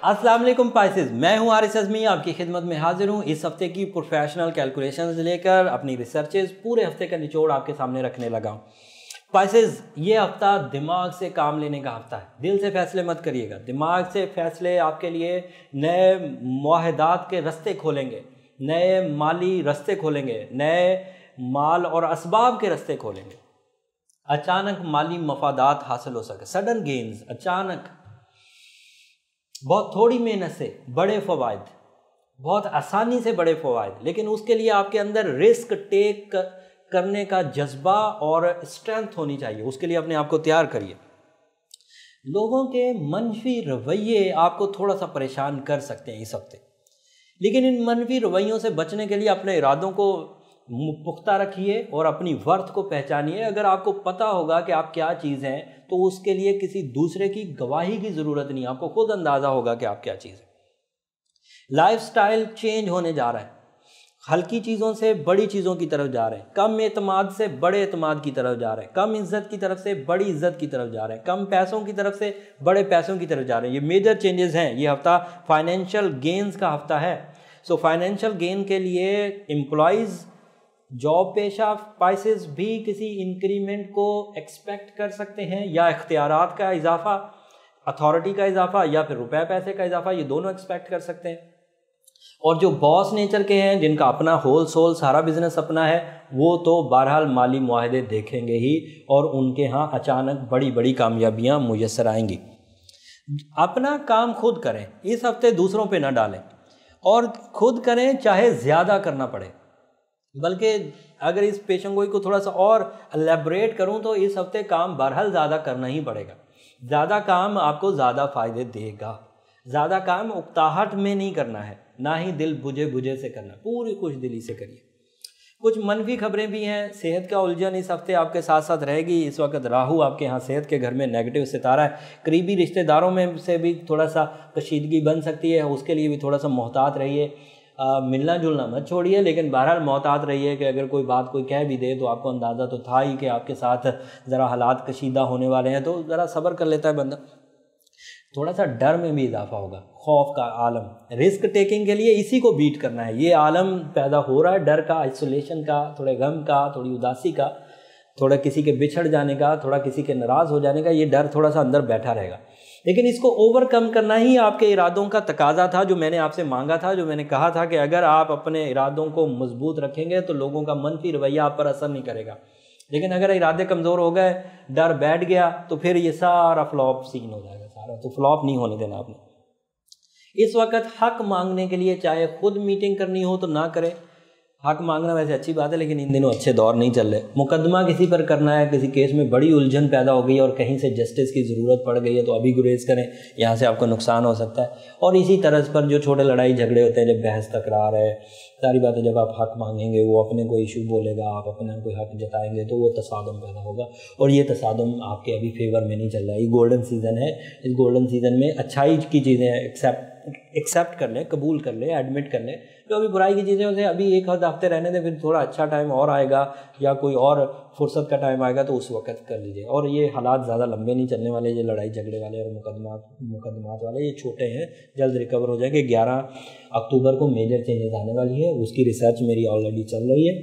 अस्सलाम वालेकुम पाइसेस, मैं हूं हारिस अज़मी, आपकी खिदमत में हाजिर हूं इस हफ्ते की प्रोफेशनल कैलकुलेशंस लेकर। अपनी रिसर्चेस पूरे हफ्ते का निचोड़ आपके सामने रखने लगा हूं। पाइसेस, ये हफ्ता दिमाग से काम लेने का हफ्ता है। दिल से फैसले मत करिएगा, दिमाग से फैसले आपके लिए नए मुआहदात के रास्ते खोलेंगे, नए माली रास्ते खोलेंगे, नए माल और असबाब के रास्ते खोलेंगे। अचानक माली मफादात हासिल हो सके, सडन गेन्स, अचानक बहुत थोड़ी मेहनत से बड़े फ़वाइद, बहुत आसानी से बड़े फ़वाइद। लेकिन उसके लिए आपके अंदर रिस्क टेक करने का जज्बा और स्ट्रेंथ होनी चाहिए। उसके लिए अपने आप को तैयार करिए। लोगों के मनफी रवैये आपको थोड़ा सा परेशान कर सकते हैं इस हफ्ते, लेकिन इन मनफी रवैयों से बचने के लिए अपने इरादों को पुख्ता रखिए और अपनी वर्थ को पहचानिए। अगर आपको पता होगा कि आप क्या चीज़ हैं तो उसके लिए किसी दूसरे की गवाही की ज़रूरत नहीं, आपको खुद अंदाज़ा होगा कि आप क्या चीज़ है। लाइफस्टाइल चेंज होने जा रहा है, हल्की चीज़ों से बड़ी चीज़ों की तरफ जा रहे हैं, कम एतमाद से बड़े एतमाद की तरफ जा रहे हैं, कम इज्जत की तरफ से बड़ी इज्जत की तरफ जा रहे हैं, कम पैसों की तरफ से बड़े पैसों की तरफ जा रहे हैं। ये मेजर चेंजेस हैं। ये हफ्ता फाइनेंशियल गेन्स का हफ्ता है। सो फाइनेंशियल गेन के लिए एम्प्लॉइज़, जॉब पेशा पाइसेस भी किसी इंक्रीमेंट को एक्सपेक्ट कर सकते हैं, या इख्तियारात का इजाफा, अथॉरिटी का इजाफा, या फिर रुपए पैसे का इजाफा, ये दोनों एक्सपेक्ट कर सकते हैं। और जो बॉस नेचर के हैं, जिनका अपना होल सोल सारा बिजनेस अपना है, वो तो बहरहाल माली मुआहदे देखेंगे ही और उनके यहाँ अचानक बड़ी बड़ी कामयाबियाँ मुयस्सर आएंगी। अपना काम खुद करें, इस हफ्ते दूसरों पे ना डालें, और खुद करें चाहे ज़्यादा करना पड़े। बल्कि अगर इस पेशेंगोई को थोड़ा सा और एलेबरेट करूं तो इस हफ्ते काम बहरहाल ज़्यादा करना ही पड़ेगा। ज़्यादा काम आपको ज़्यादा फ़ायदे देगा। ज़्यादा काम उकताहट में नहीं करना है, ना ही दिल बुझे बुझे से करना, पूरी खुश दिली से करिए। कुछ मनफी खबरें भी हैं। सेहत का उलझन इस हफ्ते आपके साथ साथ रहेगी। इस वक्त राहु आपके यहाँ सेहत के घर में नेगेटिव सितारा है। करीबी रिश्तेदारों में से भी थोड़ा सा कशीदगी बन सकती है, उसके लिए भी थोड़ा सा मोहतात रहिए। मिलना जुलना मत छोड़िए, लेकिन बहरहाल मोहतात रहिए कि अगर कोई बात कोई कह भी दे तो आपको अंदाज़ा तो था ही कि आपके साथ ज़रा हालात कशीदा होने वाले हैं, तो ज़रा सब्र कर लेता है बंदा। थोड़ा सा डर में भी इजाफा होगा, खौफ का आलम। रिस्क टेकिंग के लिए इसी को बीट करना है। ये आलम पैदा हो रहा है डर का, आइसोलेशन का, थोड़े गम का, थोड़ी उदासी का, थोड़ा किसी के बिछड़ जाने का, थोड़ा किसी के नाराज़ हो जाने का। ये डर थोड़ा सा अंदर बैठा रहेगा, लेकिन इसको ओवरकम करना ही आपके इरादों का तकाजा था, जो मैंने आपसे मांगा था, जो मैंने कहा था कि अगर आप अपने इरादों को मजबूत रखेंगे तो लोगों का मनफी रवैया आप पर असर नहीं करेगा। लेकिन अगर इरादे कमज़ोर हो गए, डर बैठ गया, तो फिर ये सारा फ्लॉप सीन हो जाएगा। सारा तो फ्लॉप नहीं होने देना आपने। इस वक्त हक मांगने के लिए चाहे खुद मीटिंग करनी हो तो ना करें। हक मांगना वैसे अच्छी बात है, लेकिन इन दिनों अच्छे दौर नहीं चल रहे। मुकदमा किसी पर करना है, किसी केस में बड़ी उलझन पैदा हो गई और कहीं से जस्टिस की ज़रूरत पड़ गई है, तो अभी गुरेज करें, यहाँ से आपको नुकसान हो सकता है। और इसी तरह पर जो छोटे लड़ाई झगड़े होते हैं, जब बहस तकरार है, सारी बातें, जब आप हक मांगेंगे, वो अपने कोई इशू बोलेगा, आप अपना कोई हक जताएंगे, तो वो तसादम पैदा होगा, और ये तसादम आपके अभी फेवर में नहीं चल रहा है। ये गोल्डन सीज़न है। इस गोल्डन सीज़न में अच्छाई की चीज़ें एक्सेप्ट कर लें, कबूल कर लें, एडमिट कर लें। जो अभी बुराई की चीज़ें उसे अभी एक हफ्ते रहने दें, फिर थोड़ा अच्छा टाइम और आएगा या कोई और फुर्सत का टाइम आएगा तो उस वक्त कर लीजिए। और ये हालात ज़्यादा लंबे नहीं चलने वाले, ये लड़ाई झगड़े वाले और मुकदमात वाले, ये छोटे हैं, जल्द रिकवर हो जाएंगे। 11 अक्टूबर को मेजर चेंजेस आने वाली है, उसकी रिसर्च मेरी ऑलरेडी चल रही है,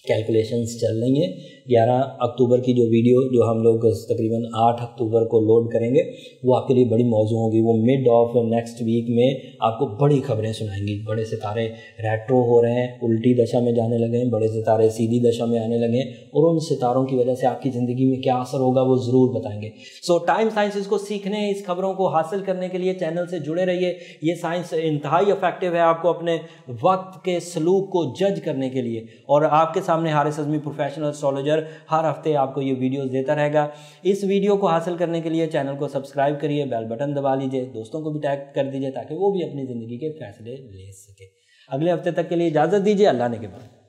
कैलकुलेशंस चल रही हैं। 11 अक्टूबर की जो वीडियो जो हम लोग तकरीबन 8 अक्टूबर को लोड करेंगे, वो आपके लिए बड़ी मौजू होगी। वो मिड ऑफ नेक्स्ट वीक में आपको बड़ी खबरें सुनाएंगी। बड़े सितारे रेट्रो हो रहे हैं, उल्टी दशा में जाने लगे हैं, बड़े सितारे सीधी दशा में आने लगे हैं, और उन सितारों की वजह से आपकी ज़िंदगी में क्या असर होगा वो ज़रूर बताएंगे। सो टाइम साइंसेस को सीखने, इस खबरों को हासिल करने के लिए चैनल से जुड़े रहिए। ये साइंस इंतहाई इफेक्टिव है आपको अपने वक्त के सलूक को जज करने के लिए, और आपके सामने हारिस अज़मी प्रोफेशनल एस्ट्रोलॉजर हर हफ्ते आपको ये वीडियोस देता रहेगा। इस वीडियो को हासिल करने के लिए चैनल को सब्सक्राइब करिए, बेल बटन दबा लीजिए, दोस्तों को भी टैग कर दीजिए ताकि वो भी अपनी ज़िंदगी के फैसले ले सके। अगले हफ्ते तक के लिए इजाज़त दीजिए। अल्लाह ने के बाद।